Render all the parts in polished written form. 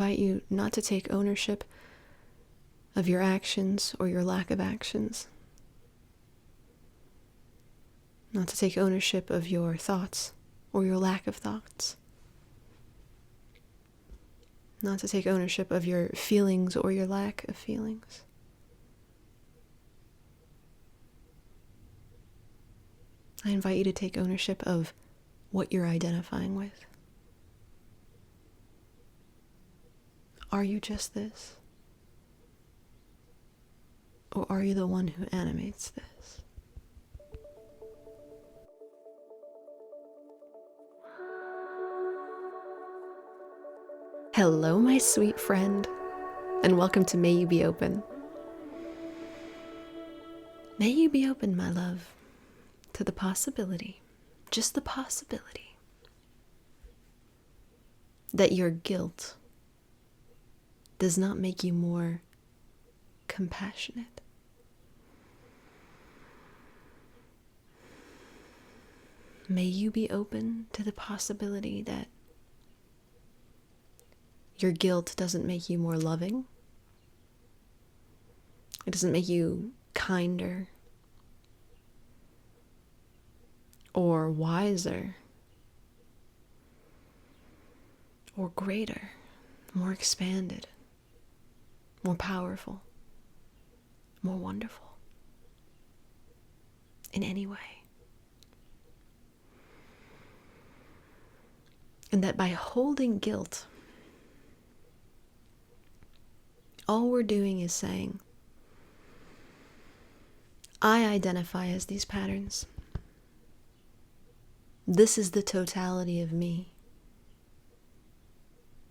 invite you not to take ownership of your actions or your lack of actions. Not to take ownership of your thoughts or your lack of thoughts. Not to take ownership of your feelings or your lack of feelings. I invite you to take ownership of what you're identifying with. Are you just this? Or are you the one who animates this? Hello, my sweet friend, and welcome to May You Be Open. May you be open, my love, to the possibility, just the possibility, that your guilt does not make you more compassionate. May you be open to the possibility that your guilt doesn't make you more loving. It doesn't make you kinder or wiser or greater, more expanded, more powerful, more wonderful in any way. And that by holding guilt, all we're doing is saying, I identify as these patterns. This is the totality of me.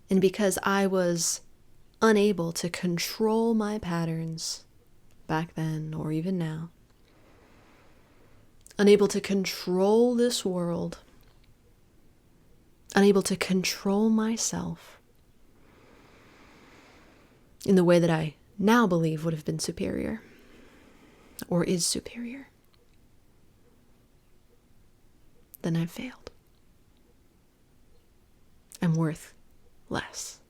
And because I was unable to control my patterns back then or even now, unable to control this world, unable to control myself in the way that I now believe would have been superior or is superior, then I've failed. I'm worth less.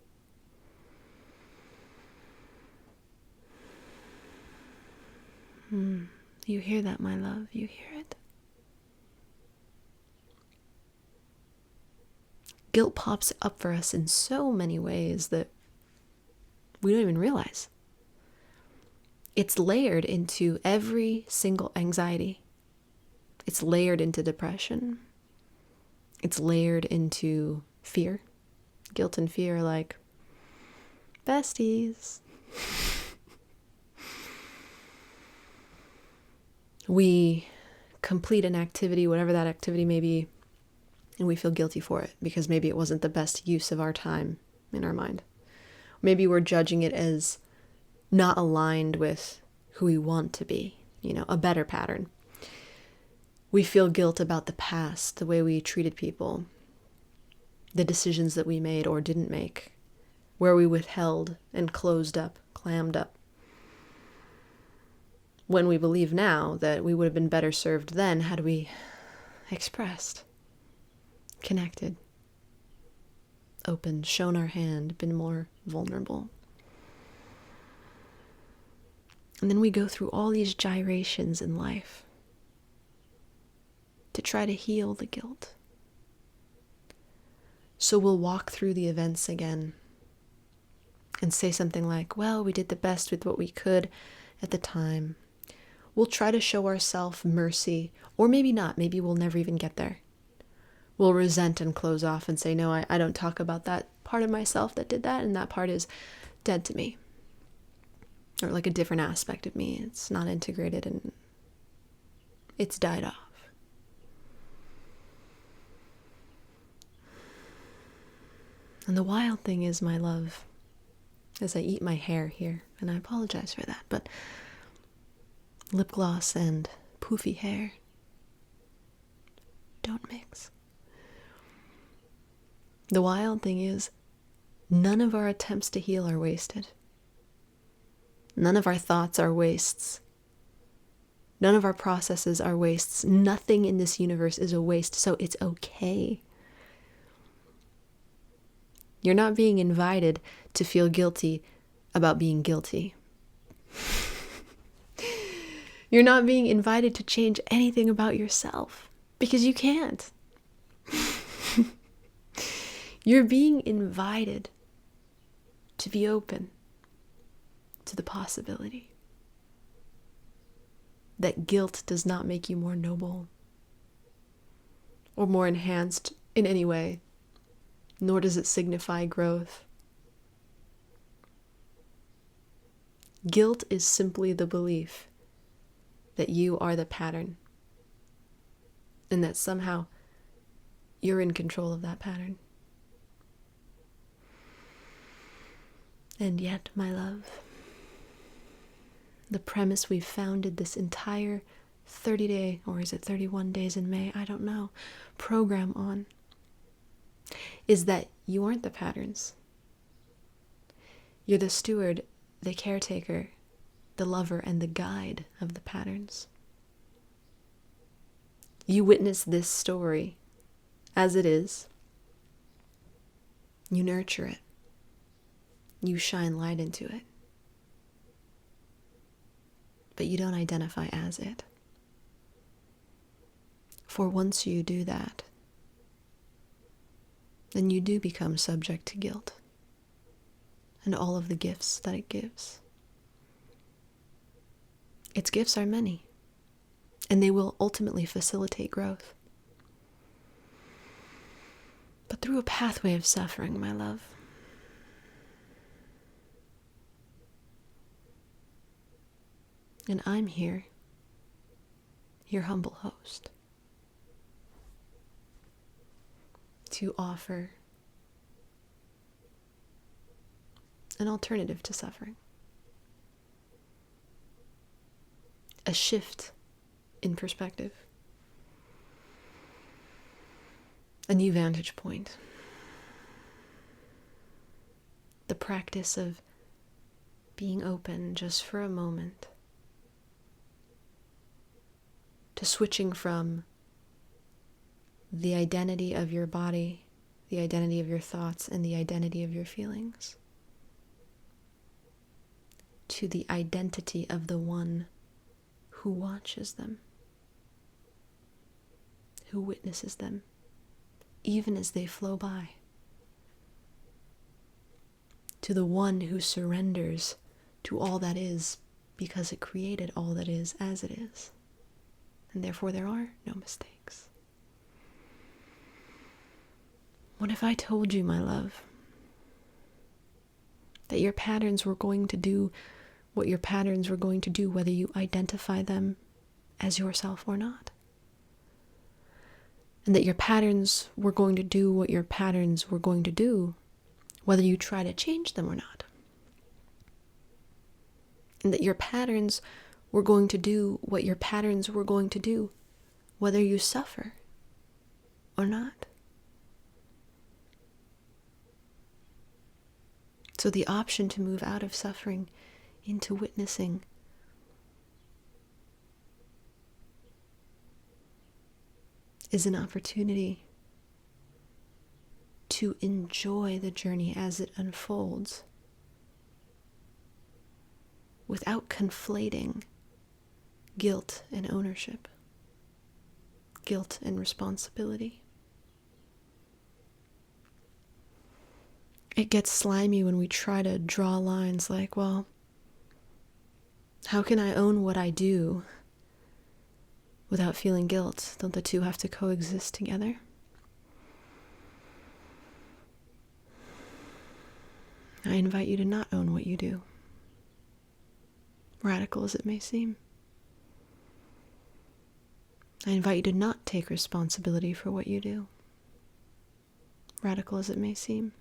You hear that, my love? You hear it? Guilt pops up for us in so many ways that we don't even realize. It's layered into every single anxiety. It's layered into depression. It's layered into fear. Guilt and fear are like besties. We complete an activity, whatever that activity may be, and we feel guilty for it because maybe it wasn't the best use of our time in our mind. Maybe we're judging it as not aligned with who we want to be, a better pattern. We feel guilt about the past, the way we treated people, the decisions that we made or didn't make, where we withheld and closed up, clammed up. When we believe now that we would have been better served then had we expressed, connected, opened, shown our hand, been more vulnerable. And then we go through all these gyrations in life to try to heal the guilt. So we'll walk through the events again and say something like, well, we did the best with what we could at the time. We'll try to show ourselves mercy, or maybe not. Maybe we'll never even get there. We'll resent and close off and say, no, I don't talk about that part of myself that did that, and that part is dead to me. Or like a different aspect of me. It's not integrated and it's died off. And the wild thing is, my love, as I eat my hair here, and I apologize for that, but lip gloss and poofy hair don't mix. The wild thing is, none of our attempts to heal are wasted. None of our thoughts are wastes. None of our processes are wastes. Nothing in this universe is a waste, so it's okay. You're not being invited to feel guilty about being guilty. You're not being invited to change anything about yourself because you can't. You're being invited to be open to the possibility that guilt does not make you more noble or more enhanced in any way, nor does it signify growth. Guilt is simply the belief that you are the pattern and that somehow you're in control of that pattern. And yet, my love, the premise we've founded this entire 30-day, or is it 31 days in May, I don't know, program on, is that you aren't the patterns. You're the steward, the caretaker, the lover, and the guide of the patterns. You witness this story as it is. You nurture it. You shine light into it. But you don't identify as it. For once you do that, then you do become subject to guilt and all of the gifts that it gives. Its gifts are many, and they will ultimately facilitate growth. But through a pathway of suffering, my love. And I'm here, your humble host, to offer an alternative to suffering, a shift in perspective, a new vantage point, the practice of being open just for a moment to switching from the identity of your body, the identity of your thoughts, and the identity of your feelings, to the identity of the one who watches them, who witnesses them, even as they flow by, to the one who surrenders to all that is because it created all that is as it is. And therefore there are no mistakes. What if I told you, my love, that your patterns were going to do what your patterns were going to do, whether you identify them as yourself or not? And that your patterns were going to do what your patterns were going to do, whether you try to change them or not? And that your patterns were going to do what your patterns were going to do, whether you suffer or not. So the option to move out of suffering into witnessing is an opportunity to enjoy the journey as it unfolds without conflating guilt and ownership, guilt and responsibility. It gets slimy when we try to draw lines like, well, how can I own what I do without feeling guilt? Don't the two have to coexist together? I invite you to not own what you do, radical as it may seem. I invite you to not take responsibility for what you do, radical as it may seem.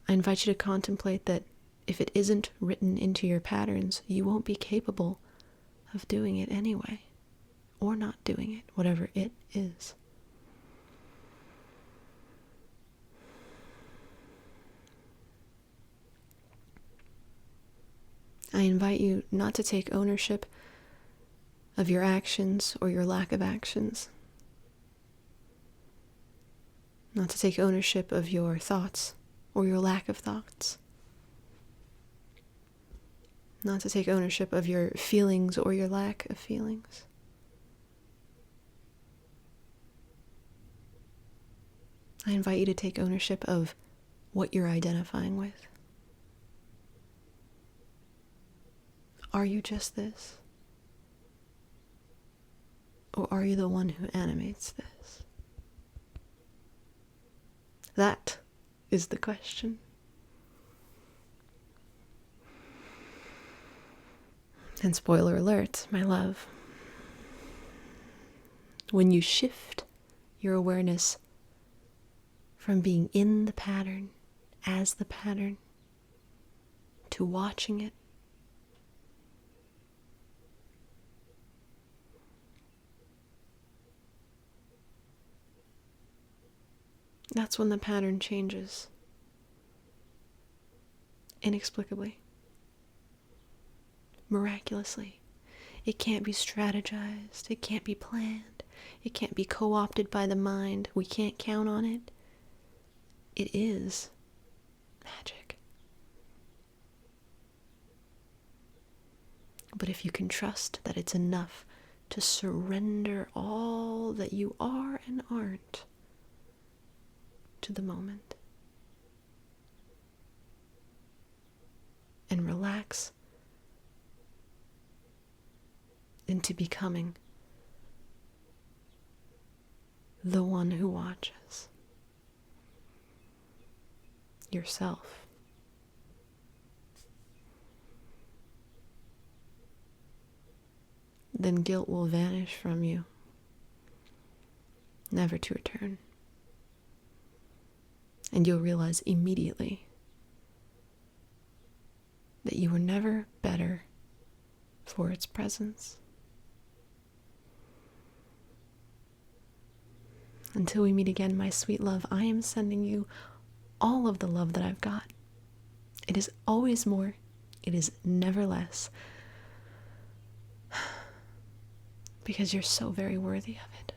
I invite you to contemplate that if it isn't written into your patterns, you won't be capable of doing it anyway, or not doing it, whatever it is. I invite you not to take ownership of your actions or your lack of actions. Not to take ownership of your thoughts or your lack of thoughts. Not to take ownership of your feelings or your lack of feelings. I invite you to take ownership of what you're identifying with. Are you just this? Or are you the one who animates this? That is the question. And spoiler alert, my love, when you shift your awareness from being in the pattern, as the pattern, to watching it, that's when the pattern changes. Inexplicably. Miraculously. It can't be strategized. It can't be planned. It can't be co-opted by the mind. We can't count on it. It is magic. But if you can trust that it's enough to surrender all that you are and aren't to the moment, and relax into becoming the one who watches yourself, then guilt will vanish from you, never to return. And you'll realize immediately that you were never better for its presence. Until we meet again, my sweet love, I am sending you all of the love that I've got. It is always more. It is never less. Because you're so very worthy of it.